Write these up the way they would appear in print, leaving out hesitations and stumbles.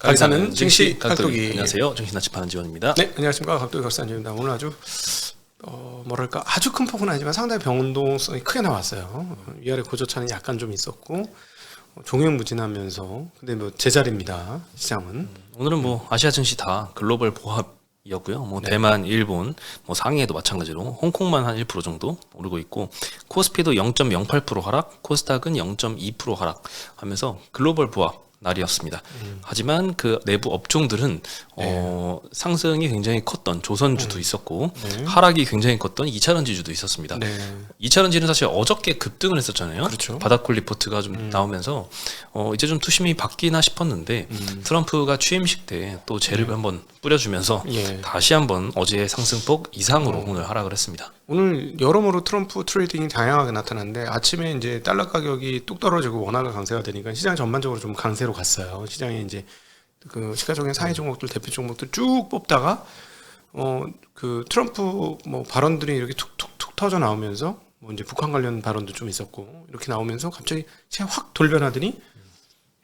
가리사는 증시 각도기. 안녕하세요. 증시 나침반은 지원입니다. 네, 안녕하십니까. 각도기 각산지입니다. 오늘 아주 뭐랄까 아주 큰 폭은 아니지만 상당히 변동성이 크게 나왔어요. 위아래 고저차는 약간 좀 있었고 종횡무진하면서 근데 뭐 제자리입니다. 시장은. 오늘은 뭐 아시아 증시 다 글로벌 보합이었고요. 뭐 대만, 일본, 뭐 상해도 마찬가지로 홍콩만 한 1% 정도 오르고 있고 코스피도 0.08% 하락, 코스닥은 0.2% 하락하면서 글로벌 보합 날이었습니다. 하지만 그 내부 업종들은 상승이 굉장히 컸던 조선주도 있었고 하락이 굉장히 컸던 이차전지주도 있었습니다. 이차전지는 사실 어저께 급등을 했었잖아요. 그렇죠. 바닥콜 리포트가 좀 나오면서 이제 좀 투심이 바뀌나 싶었는데 트럼프가 취임식 때 또 재를 한번 뿌려주면서 다시 한번 어제의 상승폭 이상으로 오늘 하락을 했습니다. 오늘 여러모로 트럼프 트레이딩이 다양하게 나타났는데 아침에 이제 달러 가격이 뚝 떨어지고 원화가 강세가 되니까 시장 전반적으로 좀 강세로 갔어요. 시장에 이제 그 시가총액 상위 종목들 대표 종목들 쭉 뽑다가 그 트럼프 뭐 발언들이 이렇게 툭툭툭 터져 나오면서 뭐 이제 북한 관련 발언도 좀 있었고 이렇게 나오면서 갑자기 시장 확 돌변하더니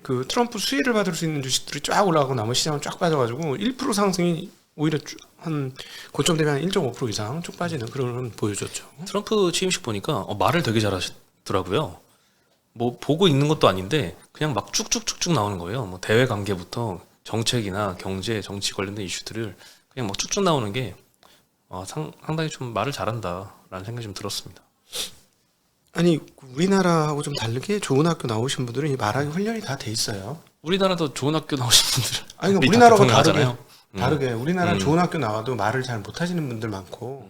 그 트럼프 수혜를 받을 수 있는 주식들이 쫙 올라가고 나머지 시장은 쫙 빠져가지고 1% 상승이 오히려 한 고점 대비 한 1.5% 이상 쭉 빠지는 그런 보여줬죠. 트럼프 취임식 보니까 말을 되게 잘하시더라고요. 뭐 보고 있는 것도 아닌데 그냥 막 쭉쭉쭉쭉 나오는 거예요. 뭐 대외 관계부터 정책이나 경제, 정치 관련된 이슈들을 그냥 막 쭉쭉 나오는 게 상당히 좀 말을 잘한다라는 생각이 좀 들었습니다. 아니 우리나라하고 좀 다르게 좋은 학교 나오신 분들은 이 말하기 훈련이 다 돼 있어요. 우리나라도 좋은 학교 나오신 분들 아니 그러니까 우리나라하고 다르게 우리나라 좋은 학교 나와도 말을 잘 못하시는 분들 많고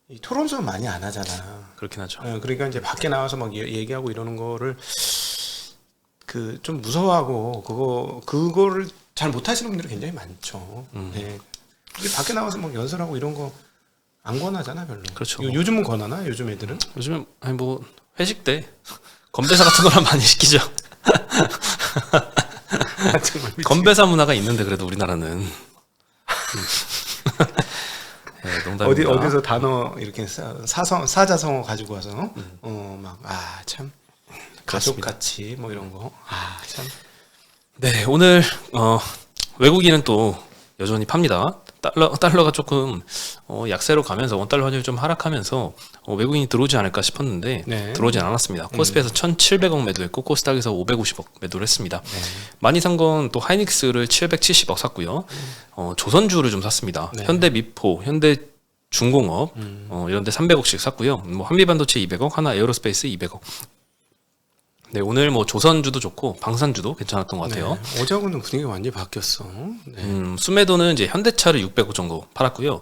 이 토론수는 많이 안 하잖아. 그렇긴 하죠. 그러니까 이제 밖에 나와서 막 얘기하고 이러는 거를 그 좀 무서워하고 그거를 잘 못하시는 분들이 굉장히 많죠. 네. 이게 밖에 나와서 막 연설하고 이런 거 안 권하잖아 별로. 그렇죠. 요즘은 권하나? 요즘 애들은? 요즘은 아니 뭐 회식 때 건배사 같은 거랑 많이 시키죠. 건배사 문화가 있는데 그래도 우리나라는 농담입니다. 어디서 단어 이렇게 사자성어 가지고 와서 막 참 가족같이 뭐 이런 거 참. 네, 오늘 외국인은 또 여전히 팝니다. 달러가 조금 약세로 가면서 원달러 환율이 좀 하락하면서 외국인이 들어오지 않을까 싶었는데 들어오진 않았습니다. 코스피에서 1,700억 매도했고 코스닥에서 550억 매도를 했습니다. 많이 산 건 또 하이닉스를 770억 샀고요. 조선주를 좀 샀습니다. 현대미포, 현대중공업 이런 데 300억씩 샀고요. 뭐 한미반도체 200억, 하나 에어로스페이스 200억. 네, 오늘 뭐 조선주도 좋고 방산주도 괜찮았던 것 같아요. 어제하고는 분위기가 완전히 바뀌었어. 수매도는 이제 현대차를 600억 정도 팔았고요.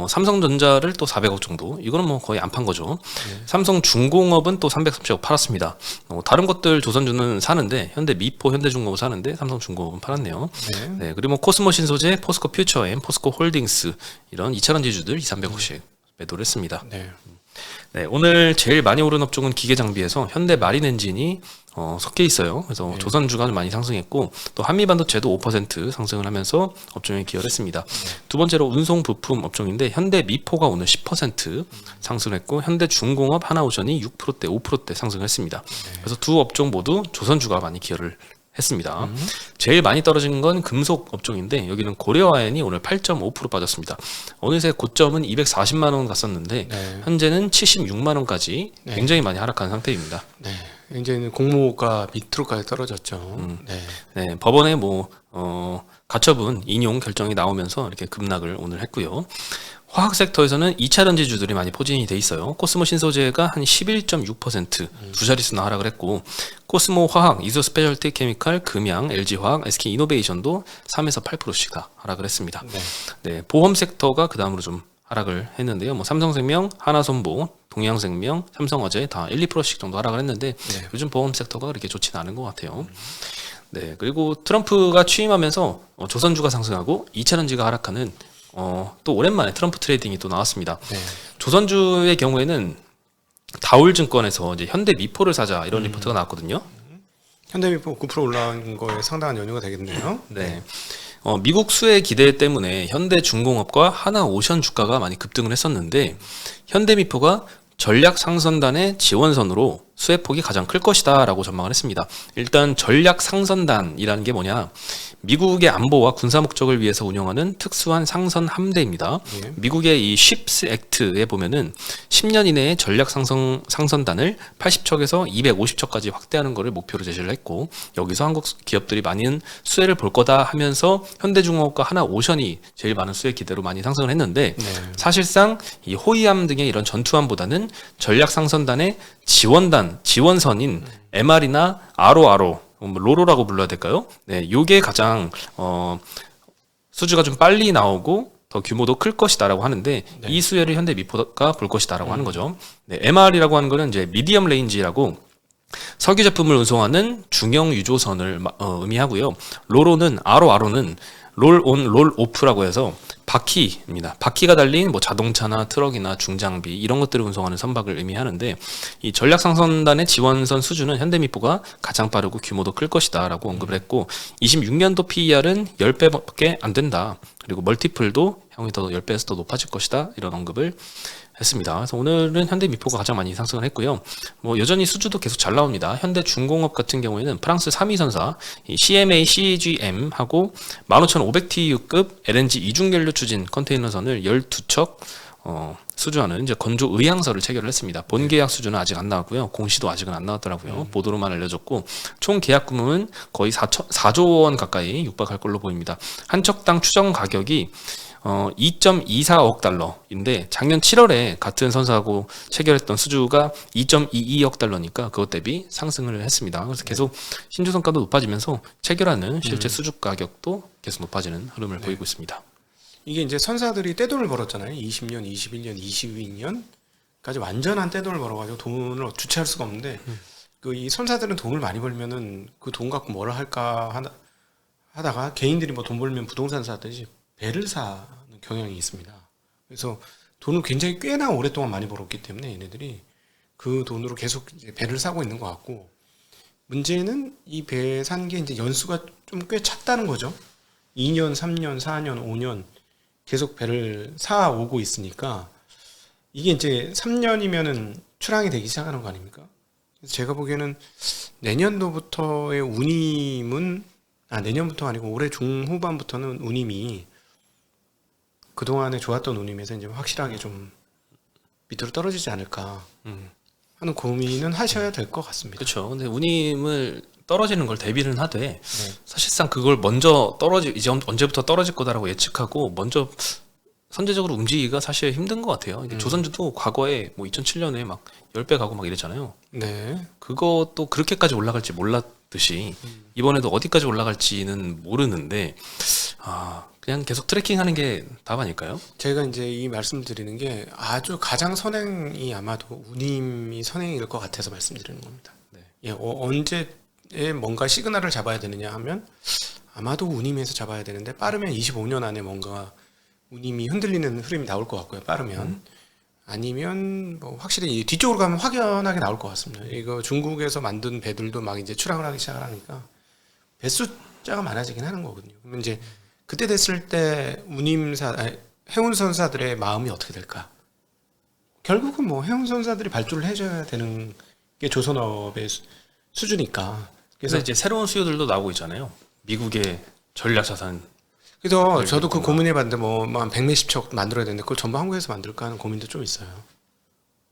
삼성전자를 또 400억 정도. 이거는 뭐 거의 안 판 거죠. 삼성중공업은 또 330억 팔았습니다. 다른 것들 조선주는 사는데 현대미포, 현대중공업 사는데 삼성중공업은 팔았네요. 네, 그리고 뭐 코스모신소재, 포스코 퓨처엠, 포스코 홀딩스 이런 2차전지주들 200~300억씩 매도를 했습니다. 네, 오늘 제일 많이 오른 업종은 기계장비에서 현대 마린엔진이 섞여 있어요. 그래서 조선주가 많이 상승했고 또 한미반도체도 5% 상승을 하면서 업종에 기여를 했습니다. 두 번째로 운송부품 업종인데 현대미포가 오늘 10% 상승했고 현대중공업, 하나오션이 6%대, 5%대 상승했습니다. 그래서 두 업종 모두 조선주가 많이 기여를 했습니다. 제일 많이 떨어진 건 금속 업종인데 여기는 고려아연이 오늘 8.5% 빠졌습니다. 어느새 고점은 240만 원 갔었는데 현재는 76만 원까지 굉장히 많이 하락한 상태입니다. 이제는 공모가 밑으로까지 떨어졌죠. 네, 법원에 뭐 가처분 인용 결정이 나오면서 이렇게 급락을 오늘 했고요. 화학 섹터에서는 2차전지주들이 많이 포진이 돼 있어요. 코스모 신소재가 한 11.6% 두 자릿수나 하락을 했고 코스모 화학, 이소 스페셜티 케미칼, 금양, LG화학, SK 이노베이션도 3에서 8%씩 다 하락을 했습니다. 네, 보험 섹터가 그 다음으로 좀 하락을 했는데요. 뭐 삼성생명, 하나손보, 동양생명, 삼성화재 다 1~2%씩 정도 하락을 했는데 요즘 보험 섹터가 그렇게 좋지는 않은 것 같아요. 네, 그리고 트럼프가 취임하면서 조선주가 상승하고 2차전지가 하락하는 또 오랜만에 트럼프 트레이딩이 또 나왔습니다. 조선주의 경우에는 다올증권에서 이제 현대미포를 사자 이런 리포트가 나왔거든요. 현대미포 9% 올라온 거에 상당한 연유가 되겠네요. 네. 미국 수혜 기대 때문에 현대중공업과 하나오션 주가가 많이 급등을 했었는데 현대미포가 전략 상선단의 지원선으로 수혜폭이 가장 클 것이다 라고 전망을 했습니다. 일단 전략 상선단이라는 게 뭐냐, 미국의 안보와 군사 목적을 위해서 운영하는 특수한 상선 함대입니다. 예. 미국의 이 쉽스 액트에 보면은 10년 이내에 전략 상선단을 80척에서 250척까지 확대하는 것을 목표로 제시를 했고, 여기서 한국 기업들이 많은 수혜를 볼 거다 하면서 현대중공업과 하나오션이 제일 많은 수혜 기대로 많이 상승을 했는데, 네. 사실상 이 호위함 등의 이런 전투함보다는 전략 상선단의 지원선인 MR이나 RORO, 로로라고 불러야 될까요? 네, 요게 가장 수주가 좀 빨리 나오고 더 규모도 클 것이다라고 하는데, 네. 이 수혜를 현대 미포가 볼 것이다라고 하는 거죠. 네, MR이라고 하는 거는 이제 미디엄 레인지라고 석유 제품을 운송하는 중형 유조선을 의미하고요. 로로는 RORO는 롤 온, 롤 오프라고 해서 바퀴입니다. 바퀴가 달린 뭐 자동차나 트럭이나 중장비 이런 것들을 운송하는 선박을 의미하는데, 이 전략 상선단의 지원선 수준은 현대미포가 가장 빠르고 규모도 클 것이다라고 언급을 했고, 26년도 PER은 10배밖에 안 된다. 그리고 멀티플도 향후 더 10배에서 더 높아질 것이다. 이런 언급을 했습니다. 그래서 오늘은 현대미포가 가장 많이 상승을 했고요. 뭐 여전히 수주도 계속 잘 나옵니다. 현대중공업 같은 경우에는 프랑스 3위 선사 CMA CGM하고 15,500TU급 LNG 이중연료 추진 컨테이너선을 12척 수주하는 이제 건조 의향서를 체결을 했습니다. 본 계약 수준은 아직 안 나왔고요. 공시도 아직은 안 나왔더라고요. 보도로만 알려졌고, 총 계약 규모는 거의 4조 원 가까이 육박할 걸로 보입니다. 한 척당 추정 가격이 2.24억 달러인데, 작년 7월에 같은 선사하고 체결했던 수주가 2.22억 달러니까 그것 대비 상승을 했습니다. 그래서 계속 신주성가도 높아지면서 체결하는 실제 수주 가격도 계속 높아지는 흐름을 보이고 있습니다. 이게 이제 선사들이 떼돈을 벌었잖아요. 20년, 21년, 22년까지 완전한 떼돈을 벌어가지고 돈을 주체할 수가 없는데, 그 이 선사들은 돈을 많이 벌면은 그 돈 갖고 뭐라 할까 하다가 개인들이 뭐 돈 벌면 부동산 사듯이 배를 사는 경향이 있습니다. 그래서 돈을 굉장히 꽤나 오랫동안 많이 벌었기 때문에 얘네들이 그 돈으로 계속 이제 배를 사고 있는 것 같고, 문제는 이 배 산 게 이제 연수가 좀 꽤 찼다는 거죠. 2년, 3년, 4년, 5년 계속 배를 사오고 있으니까 이게 이제 3년이면은 출항이 되기 시작하는 거 아닙니까? 그래서 제가 보기에는 내년도부터의 운임은, 내년부터 아니고 올해 중후반부터는 운임이 그동안에 좋았던 운임에서 이제 확실하게 좀 밑으로 떨어지지 않을까 하는 고민은 하셔야 될 것 같습니다. 그렇죠. 근데 운임을 떨어지는 걸 대비는 하되, 사실상 그걸 먼저 이제 언제부터 떨어질 거다라고 예측하고 먼저 선제적으로 움직이기가 사실 힘든 것 같아요. 이게 조선주도 과거에 뭐 2007년에 막 10배 가고 막 이랬잖아요. 네. 그것도 그렇게까지 올라갈지 몰랐듯이 이번에도 어디까지 올라갈지는 모르는데, 그냥 계속 트래킹하는 게 답 아닐까요? 제가 이제 이 말씀드리는 게 아주 가장 선행이 아마도 운임이 선행일 것 같아서 말씀드리는 겁니다. 네. 예, 언제에 뭔가 시그널을 잡아야 되느냐 하면 아마도 운임에서 잡아야 되는데, 빠르면 25년 안에 뭔가 운임이 흔들리는 흐름이 나올 것 같고요. 빠르면 아니면 뭐 확실히 뒤쪽으로 가면 확연하게 나올 것 같습니다. 이거 중국에서 만든 배들도 막 이제 출항을 하기 시작하니까 배 숫자가 많아지긴 하는 거거든요. 그러면 이제 그때 됐을 때 해운선사들의 마음이 어떻게 될까? 결국은 뭐 해운선사들이 발주를 해줘야 되는 게 조선업의 수주니까. 그래서 이제 새로운 수요들도 나오고 있잖아요. 미국의 전략자산. 그래서 저도 그 고민해봤는데 한 100몇십 척 만들어야 되는데 그걸 전부 한국에서 만들까 하는 고민도 좀 있어요.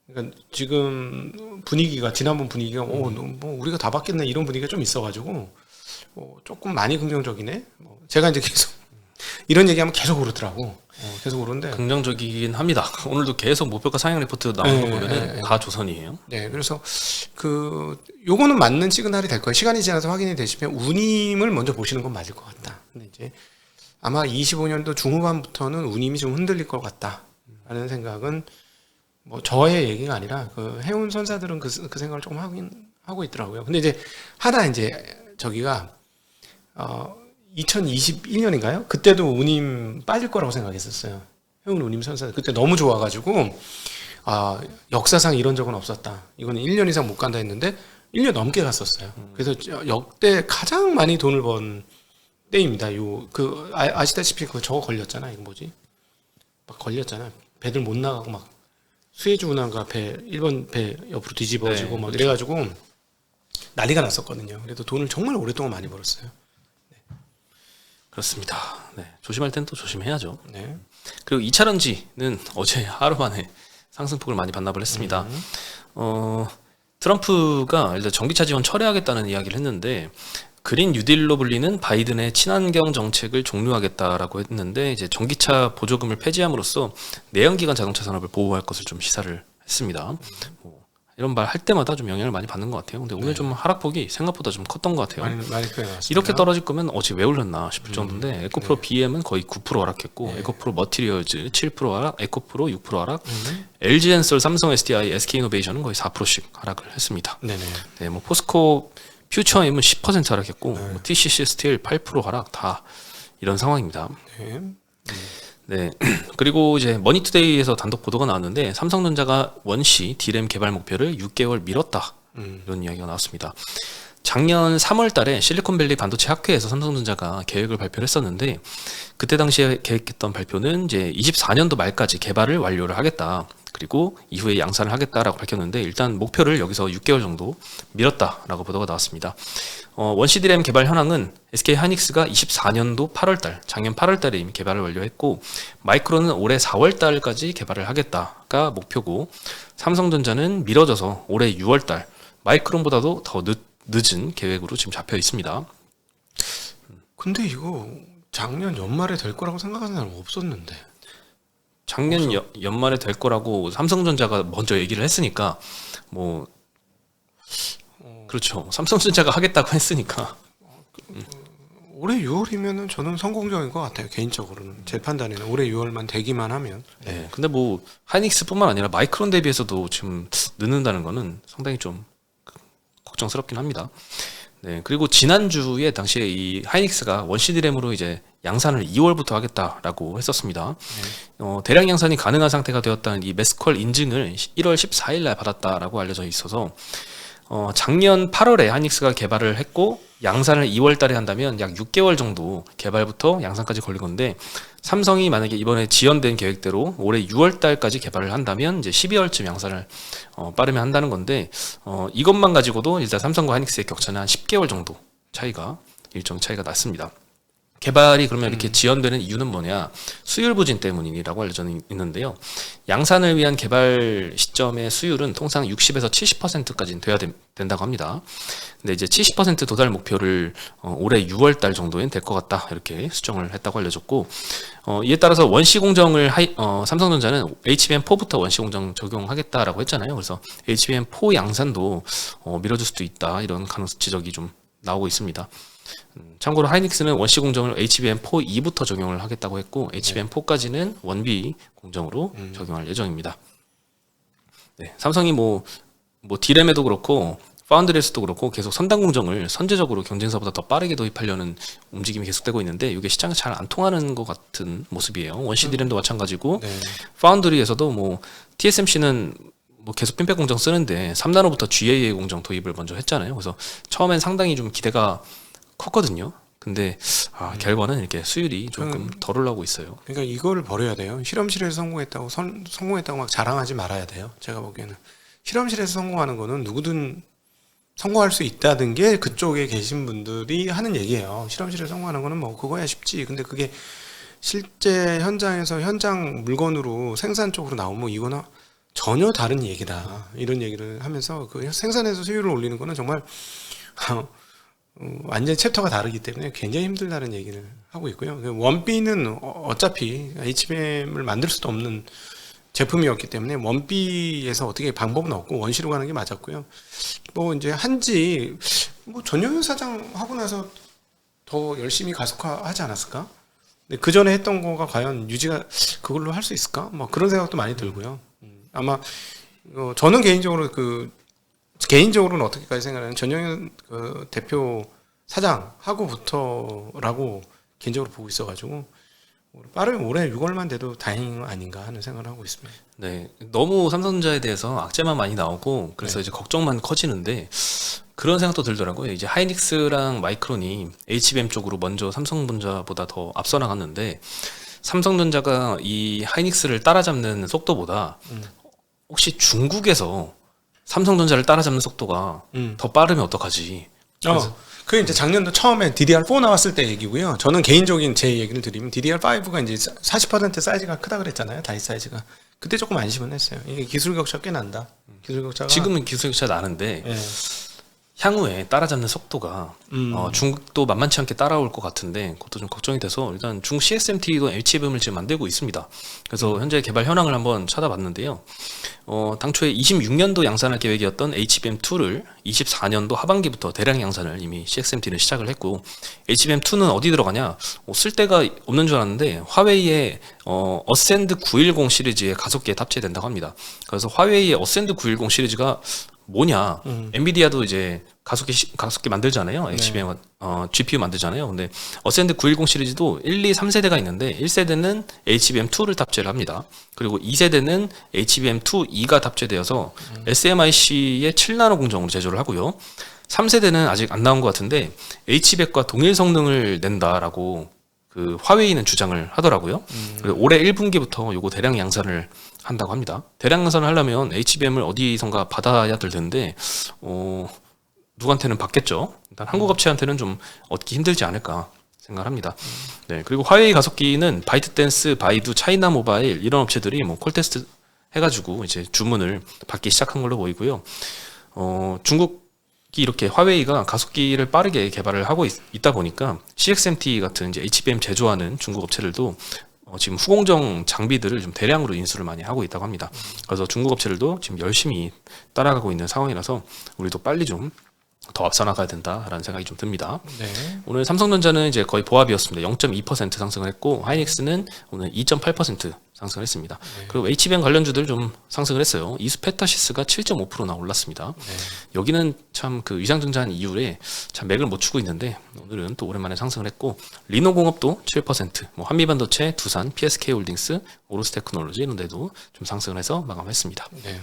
그러니까 지금 분위기가, 지난번 분위기가 뭐 우리가 다 바뀌었네 이런 분위기가 좀 있어가지고 조금 많이 긍정적이네. 제가 이제 계속 이런 얘기하면 계속 오르더라고. 계속 오르는데 긍정적이긴 합니다. 오늘도 계속 목표가 상향 리포트 나오는 거 보면은 다 조선이에요. 네, 그래서 요거는 맞는 시그널이 될 거예요. 시간이 지나서 확인이 되시면 운임을 먼저 보시는 건 맞을 것 같다. 근데 이제 아마 25년도 중후반부터는 운임이 좀 흔들릴 것 같다라는 생각은 뭐 저의 얘기가 아니라 그 해운 선사들은 그 생각을 조금 하고 있더라고요. 근데 이제 하나 이제 저기가 2021년인가요? 그때도 운임 빠질 거라고 생각했었어요. 해운 운임 선사들 그때 너무 좋아가지고 역사상 이런 적은 없었다. 이거는 1년 이상 못 간다 했는데 1년 넘게 갔었어요. 그래서 역대 가장 많이 돈을 번 때입니다. 아시다시피 저거 걸렸잖아. 이거 뭐지? 막 걸렸잖아. 배들 못 나가고 막 수에즈 운하가 일본 배 옆으로 뒤집어지고 막 이래가지고 난리가 났었거든요. 그래도 돈을 정말 오랫동안 많이 벌었어요. 네. 그렇습니다. 네, 조심할 땐 또 조심해야죠. 네. 그리고 2차 전지는 어제 하루 만에 상승폭을 많이 반납을 했습니다. 트럼프가 일단 전기차 지원 철회하겠다는 이야기를 했는데 그린 뉴딜로 불리는 바이든의 친환경 정책을 종료하겠다라고 했는데 이제 전기차 보조금을 폐지함으로써 내연기관 자동차 산업을 보호할 것을 좀 시사를 했습니다. 뭐 이런 말 할 때마다 좀 영향을 많이 받는 것 같아요. 근데 오늘 좀 하락폭이 생각보다 좀 컸던 것 같아요. 많이 표현했습니다. 이렇게 떨어질 거면 어제 왜 올렸나 싶을 정도인데 에코프로 BM은 거의 9% 하락했고 에코프로 머티리얼즈 7% 하락, 에코프로 6% 하락, LG엔솔, 삼성 SDI, SK이노베이션은 거의 4%씩 하락을 했습니다. 네네. 네, 뭐 포스코 퓨처엠은 10% 하락했고 뭐 TCC 스틸 8% 하락 다 이런 상황입니다. 네. 네. 그리고 이제 머니투데이에서 단독 보도가 나왔는데 삼성전자가 원시 D램 개발 목표를 6개월 미뤘다. 이런 이야기가 나왔습니다. 작년 3월 달에 실리콘밸리 반도체 학회에서 삼성전자가 계획을 발표를 했었는데 그때 당시에 계획했던 발표는 이제 24년도 말까지 개발을 완료를 하겠다. 그리고 이후에 양산을 하겠다라고 밝혔는데 일단 목표를 여기서 6개월 정도 미뤘다라고 보도가 나왔습니다. 원시 D램 개발 현황은 SK 하이닉스가 24년도 8월달, 작년 8월달에 이미 개발을 완료했고 마이크론은 올해 4월달까지 개발을 하겠다가 목표고 삼성전자는 미뤄져서 올해 6월달, 마이크론보다도 더 늦은 계획으로 지금 잡혀 있습니다. 근데 이거 작년 연말에 될 거라고 생각하는 사람 없었는데. 작년 연말에 될 거라고 삼성전자가 먼저 얘기를 했으니까 뭐 그렇죠. 삼성전자가 하겠다고 했으니까 올해 6월이면은 저는 성공적인 것 같아요. 개인적으로는 제 판단에는 올해 6월만 되기만 하면. 네. 근데 뭐 하이닉스뿐만 아니라 마이크론 대비해서도 지금 늦는다는 거는 상당히 좀 걱정스럽긴 합니다. 네. 그리고 지난주에 당시에 이 하이닉스가 원시 D램으로 이제 양산을 2월부터 하겠다라고 했었습니다. 대량 양산이 가능한 상태가 되었다는 이 매스컬 인증을 1월 14일 날 받았다라고 알려져 있어서 작년 8월에 하이닉스가 개발을 했고 양산을 2월 달에 한다면 약 6개월 정도 개발부터 양산까지 걸릴 건데 삼성이 만약에 이번에 지연된 계획대로 올해 6월 달까지 개발을 한다면 이제 12월쯤 양산을 빠르면 한다는 건데 이것만 가지고도 일단 삼성과 하이닉스의 격차는 한 10개월 정도 일정 차이가 났습니다. 개발이 그러면 이렇게 지연되는 이유는 뭐냐? 수율 부진 때문이라고 알려져 있는데요. 양산을 위한 개발 시점의 수율은 통상 60에서 70%까지는 돼야 된다고 합니다. 근데 이제 70% 도달 목표를 올해 6월 달 정도엔 될 것 같다. 이렇게 수정을 했다고 알려졌고, 이에 따라서 원시 공정을 삼성전자는 HBM4부터 원시 공정 적용하겠다라고 했잖아요. 그래서 HBM4 양산도 미뤄질 수도 있다. 이런 가능성 지적이 좀 나오고 있습니다. 참고로 하이닉스는 원시 공정을 HBM4 2부터 적용을 하겠다고 했고 HBM4까지는 원비 공정으로 적용할 예정입니다. 네, 삼성이 뭐 D램에도 그렇고 파운드리에서도 그렇고 계속 선단 공정을 선제적으로 경쟁사보다 더 빠르게 도입하려는 움직임이 계속되고 있는데 이게 시장에 잘 안 통하는 것 같은 모습이에요. 원시 D램도 마찬가지고 파운드리에서도 뭐 TSMC는 뭐 계속 핀백 공정 쓰는데 3나노부터 GAA 공정 도입을 먼저 했잖아요. 그래서 처음엔 상당히 좀 기대가 컸거든요. 근데 결과는 이렇게 수율이 조금 덜 올라오고 있어요. 그러니까 이거를 버려야 돼요. 실험실에서 성공했다고 막 자랑하지 말아야 돼요. 제가 보기에는 실험실에서 성공하는 거는 누구든 성공할 수 있다는 게 그쪽에 계신 분들이 하는 얘기예요. 실험실에서 성공하는 거는 뭐 그거야 쉽지. 근데 그게 실제 현장에서 현장 물건으로 생산 쪽으로 나오면 이거는 전혀 다른 얘기다. 이런 얘기를 하면서 그 생산에서 수율을 올리는 거는 정말 완전 챕터가 다르기 때문에 굉장히 힘들다는 얘기를 하고 있고요. 원비는 어차피 HBM을 만들 수도 없는 제품이었기 때문에 원비에서 어떻게 방법은 없고 원시로 가는 게 맞았고요. 뭐 이제 한지 뭐 전용현 사장 하고 나서 더 열심히 가속화하지 않았을까? 근데 그 전에 했던 거가 과연 유지가 그걸로 할 수 있을까? 뭐 그런 생각도 많이 들고요. 아마 저는 개인적으로는 어떻게까지 생각하냐면 전용현 대표 사장하고부터라고 개인적으로 보고 있어가지고 빠르면 올해 6월만 돼도 다행 아닌가 하는 생각을 하고 있습니다. 네, 너무 삼성전자에 대해서 악재만 많이 나오고 그래서 이제 걱정만 커지는데 그런 생각도 들더라고요. 이제 하이닉스랑 마이크론이 HBM 쪽으로 먼저 삼성전자보다 더 앞서 나갔는데 삼성전자가 이 하이닉스를 따라잡는 속도보다 혹시 중국에서 삼성전자를 따라잡는 속도가 더 빠르면 어떡하지? 그 이제 작년도 처음에 DDR4 나왔을 때 얘기고요. 저는 개인적인 제 얘기를 드리면 DDR5가 이제 40% 사이즈가 크다 그랬잖아요. 다이스 사이즈가. 그때 조금 안심은 했어요. 이게 기술 격차 꽤 난다. 기술 격차가 지금은 기술 격차 나는데 예. 향후에 따라잡는 속도가 중국도 만만치 않게 따라올 것 같은데 그것도 좀 걱정이 돼서 일단 중국 CXMT도 HBM을 지금 만들고 있습니다. 그래서 현재 개발 현황을 한번 찾아봤는데요. 당초에 26년도 양산할 계획이었던 HBM2를 24년도 하반기부터 대량 양산을 이미 CXMT는 시작을 했고 HBM2는 어디 들어가냐? 쓸 데가 없는 줄 알았는데 화웨이의 어센드 910 시리즈의 가속기에 탑재된다고 합니다. 그래서 화웨이의 어센드 910 시리즈가 뭐냐? 엔비디아도 이제 가속기 만들잖아요. HBM GPU 만들잖아요. 근데 어센드 910 시리즈도 1, 2, 3세대가 있는데 1세대는 HBM2를 탑재를 합니다. 그리고 2세대는 HBM2E가 탑재되어서 SMIC의 7나노 공정으로 제조를 하고요. 3세대는 아직 안 나온 것 같은데 H백과 동일 성능을 낸다라고 그 화웨이는 주장을 하더라고요. 그래서 올해 1분기부터 요거 대량 양산을 한다고 합니다. 대량 양산을 하려면 HBM을 어디선가 받아야 될 텐데 누구한테는 받겠죠. 일단 한국 업체한테는 좀 얻기 힘들지 않을까 생각합니다. 네, 그리고 화웨이 가속기는 바이트댄스, 바이두, 차이나 모바일 이런 업체들이 뭐 콜테스트 해가지고 이제 주문을 받기 시작한 걸로 보이고요. 중국이 이렇게 화웨이가 가속기를 빠르게 개발을 하고 있다 보니까 CXMT 같은 이제 HBM 제조하는 중국 업체들도 지금 후공정 장비들을 좀 대량으로 인수를 많이 하고 있다고 합니다. 그래서 중국 업체들도 지금 열심히 따라가고 있는 상황이라서 우리도 빨리 좀 더 앞서 나가야 된다라는 생각이 좀 듭니다. 네. 오늘 삼성전자는 이제 거의 보합이었습니다. 0.2% 상승을 했고 하이닉스는 오늘 2.8% 상승을 했습니다. 네. 그리고 HBM 관련주들 좀 상승을 했어요. 이수페타시스가 7.5%나 올랐습니다. 네. 여기는 참 그 위상증자한 이후에 참 맥을 못 추고 있는데 오늘은 또 오랜만에 상승을 했고 리노공업도 7%, 뭐 한미반도체, 두산, PSK홀딩스, 오로스테크놀로지 이런 데도 좀 상승을 해서 마감했습니다. 네.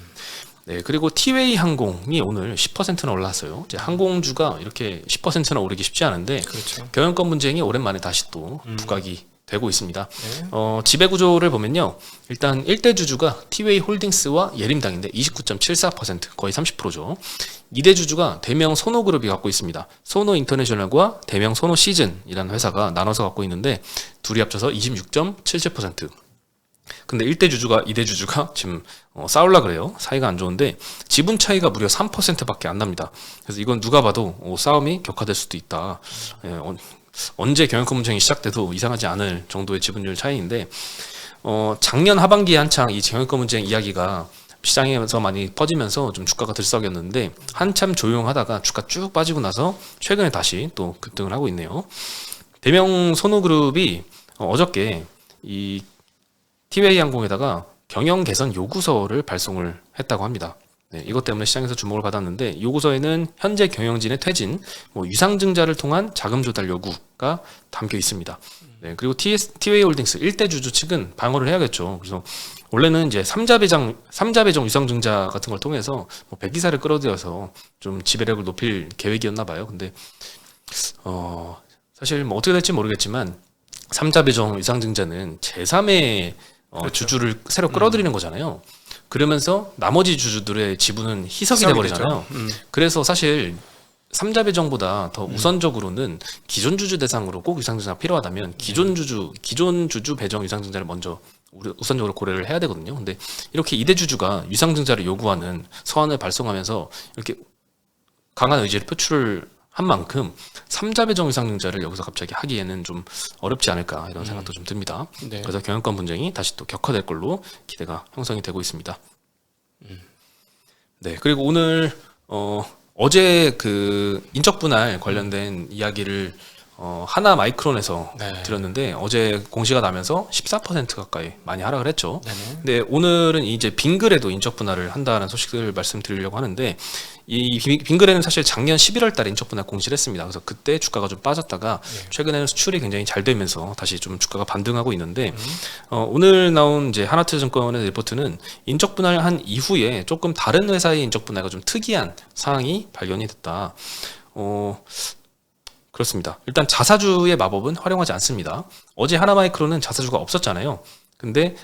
네, 그리고 티웨이 항공이 오늘 10%나 올랐어요. 이제 항공주가 이렇게 10%나 오르기 쉽지 않은데 그렇죠. 경영권 분쟁이 오랜만에 다시 또 부각이 되고 있습니다. 네. 지배 구조를 보면요. 일단 1대 주주가 티웨이 홀딩스와 예림당인데 29.74% 거의 30%죠. 2대 주주가 대명 소노그룹이 갖고 있습니다. 소노 인터내셔널과 대명 소노 시즌이라는 회사가 나눠서 갖고 있는데 둘이 합쳐서 26.77%. 근데 1대 주주가 2대 주주가 지금 싸울라 그래요. 사이가 안 좋은데 지분 차이가 무려 3%밖에 안 납니다. 그래서 이건 누가 봐도 싸움이 격화될 수도 있다. 언제 경영권 분쟁이 시작돼도 이상하지 않을 정도의 지분율 차이인데 작년 하반기에 한창 이 경영권 분쟁 이야기가 시장에서 많이 퍼지면서 좀 주가가 들썩였는데 한참 조용하다가 주가 쭉 빠지고 나서 최근에 다시 또 급등을 하고 있네요. 대명 소노그룹이 어저께 이 티웨이 항공에다가 경영 개선 요구서를 발송을 했다고 합니다. 네, 이것 때문에 시장에서 주목을 받았는데 요구서에는 현재 경영진의 퇴진, 뭐 유상증자를 통한 자금 조달 요구가 담겨 있습니다. 네, 그리고 티웨이 홀딩스 1대 주주 측은 방어를 해야겠죠. 그래서 원래는 이제 3자 배정 유상증자 같은 걸 통해서 뭐 배기사를 끌어들여서 좀 지배력을 높일 계획이었나 봐요. 근데 사실 뭐 어떻게 될지 모르겠지만 3자 배정 유상증자는 제3의 그렇죠. 주주를 새로 끌어들이는 거잖아요. 그러면서 나머지 주주들의 지분은 희석이 희석이 돼버리잖아요. 그래서 사실 3자 배정보다 더 우선적으로는 기존 주주 대상으로 꼭 유상증자가 필요하다면 기존 주주 배정 유상증자를 먼저 우선적으로 고려를 해야 되거든요. 근데 이렇게 2대 주주가 유상증자를 요구하는 서한을 발송하면서 이렇게 강한 의지를 표출을 한 만큼 3자 배정 유상증자를 여기서 갑자기 하기에는 좀 어렵지 않을까 이런 생각도 좀 듭니다. 네. 그래서 경영권 분쟁이 다시 또 격화될 걸로 기대가 형성이 되고 있습니다. 네, 그리고 오늘 어제 그 인적 분할 관련된 이야기를 하나 마이크론에서 네. 드렸는데 어제 공시가 나면서 14% 가까이 많이 하락을 했죠. 네네. 근데 오늘은 이제 빙글에도 인적 분할을 한다는 소식을 말씀드리려고 하는데 이 빙글에는 사실 작년 11월 달에 인적 분할 공시를 했습니다. 그래서 그때 주가가 좀 빠졌다가 최근에는 수출이 굉장히 잘 되면서 다시 좀 주가가 반등하고 있는데 오늘 나온 이제 하나투자증권의 리포트는 인적 분할한 이후에 조금 다른 회사의 인적 분할과 좀 특이한 사항이 발견이 됐다. 그렇습니다. 일단 자사주의 마법은 활용하지 않습니다. 어제 하나마이크론은 자사주가 없었잖아요. 근데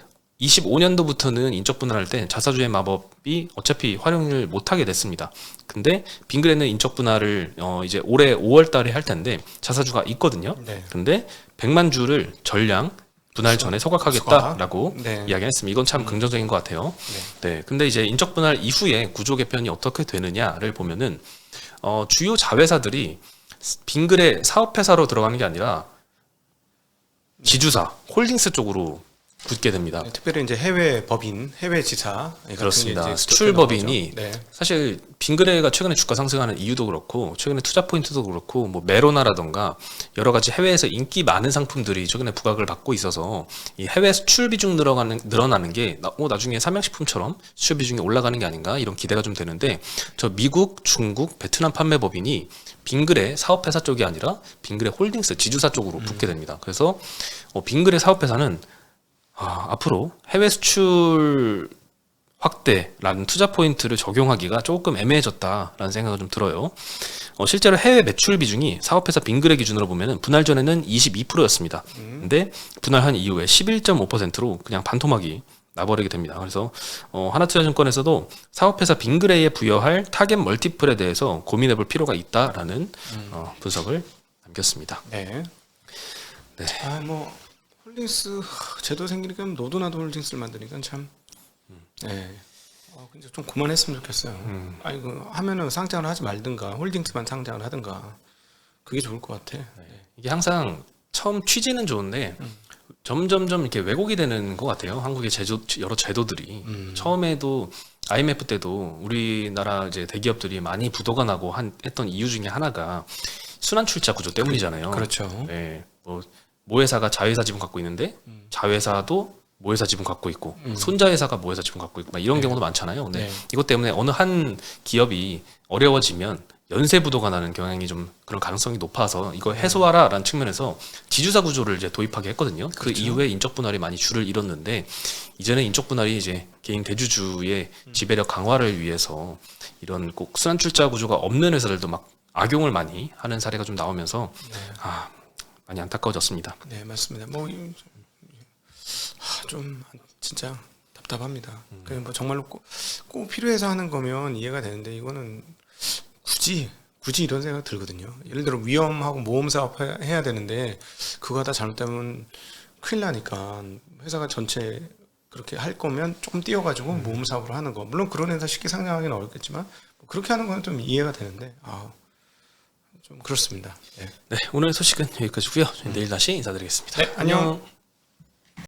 25년도부터는 인적 분할할 때 자사주의 마법이 어차피 활용을 못하게 됐습니다. 근데 빙그레는 인적 분할을 이제 올해 5월 달에 할 텐데 자사주가 있거든요. 네. 근데 100만 주를 전량 분할 전에 소각하겠다라고 네. 이야기했습니다. 이건 참 긍정적인 것 같아요. 네. 근데 이제 인적 분할 이후에 구조 개편이 어떻게 되느냐를 보면은 주요 자회사들이 빙그레 사업회사로 들어가는 게 아니라 지주사, 홀딩스 쪽으로 붙게 됩니다. 네, 특별히 이제 해외 법인, 해외 지사 그렇습니다. 수출 법인이 네. 사실 빙그레가 최근에 주가 상승하는 이유도 그렇고 최근에 투자 포인트도 그렇고 뭐 메로나라던가 여러 가지 해외에서 인기 많은 상품들이 최근에 부각을 받고 있어서 이 해외 수출 비중 늘어나는 게 나중에 삼양식품처럼 수출 비중이 올라가는 게 아닌가 이런 기대가 좀 되는데 저 미국, 중국, 베트남 판매 법인이 빙그레 사업회사 쪽이 아니라 빙그레 홀딩스 지주사 쪽으로 붙게 됩니다. 그래서 빙그레 사업회사는 앞으로 해외 수출 확대라는 투자 포인트를 적용하기가 조금 애매해졌다라는 생각이 좀 들어요. 실제로 해외 매출 비중이 사업회사 빙그레 기준으로 보면은 분할 전에는 22%였습니다. 근데 분할한 이후에 11.5%로 그냥 반토막이 나버리게 됩니다. 그래서 하나투자증권에서도 사업회사 빙그레에 부여할 타겟 멀티플에 대해서 고민해볼 필요가 있다라는 분석을 남겼습니다. 네. 뭐 홀딩스 제도 생기니까 너도나도 홀딩스를 만드니까 참. 네. 근데 좀 그만했으면 좋겠어요. 아니 하면은 상장을 하지 말든가 홀딩스만 상장을 하든가 그게 좋을 것 같아. 네. 이게 항상 처음 취지는 좋은데 점점점 이렇게 왜곡이 되는 것 같아요. 한국의 여러 제도들이 처음에도 IMF 때도 우리나라 이제 대기업들이 많이 부도가 나고 했던 이유 중에 하나가 순환 출자 구조 때문이잖아요. 그렇죠. 네, 뭐 모회사가 자회사 지분 갖고 있는데 자회사도 모회사 지분 갖고 있고 손자회사가 모회사 지분 갖고 있고 막 이런 경우도 많잖아요. 근데 네. 이것 때문에 어느 한 기업이 어려워지면 연쇄 부도가 나는 경향이 좀 그런 가능성이 높아서 이거 해소하라라는 측면에서 지주사 구조를 이제 도입하게 했거든요. 그 이후에 인적 분할이 많이 줄을 잃었는데 이제는 인적 분할이 이제 개인 대주주의 지배력 강화를 위해서 이런 꼭 순환 출자 구조가 없는 회사들도 막 악용을 많이 하는 사례가 좀 나오면서 많이 안타까워졌습니다. 네, 맞습니다. 좀 진짜 답답합니다. 그냥 뭐 정말로 꼭 필요해서 하는 거면 이해가 되는데 이거는 굳이 이런 생각 들거든요. 예를 들어 위험하고 모험 사업 해야 되는데 그거 다 잘못되면 큰일 나니까 회사가 전체 그렇게 할 거면 조금 띄워가지고 모험 사업으로 하는 거. 물론 그런 회사 쉽게 상장하기는 어렵겠지만 뭐 그렇게 하는 건 좀 이해가 되는데 좀 그렇습니다. 네. 네, 오늘 소식은 여기까지고요. 저희 내일 다시 인사드리겠습니다. 네, 안녕.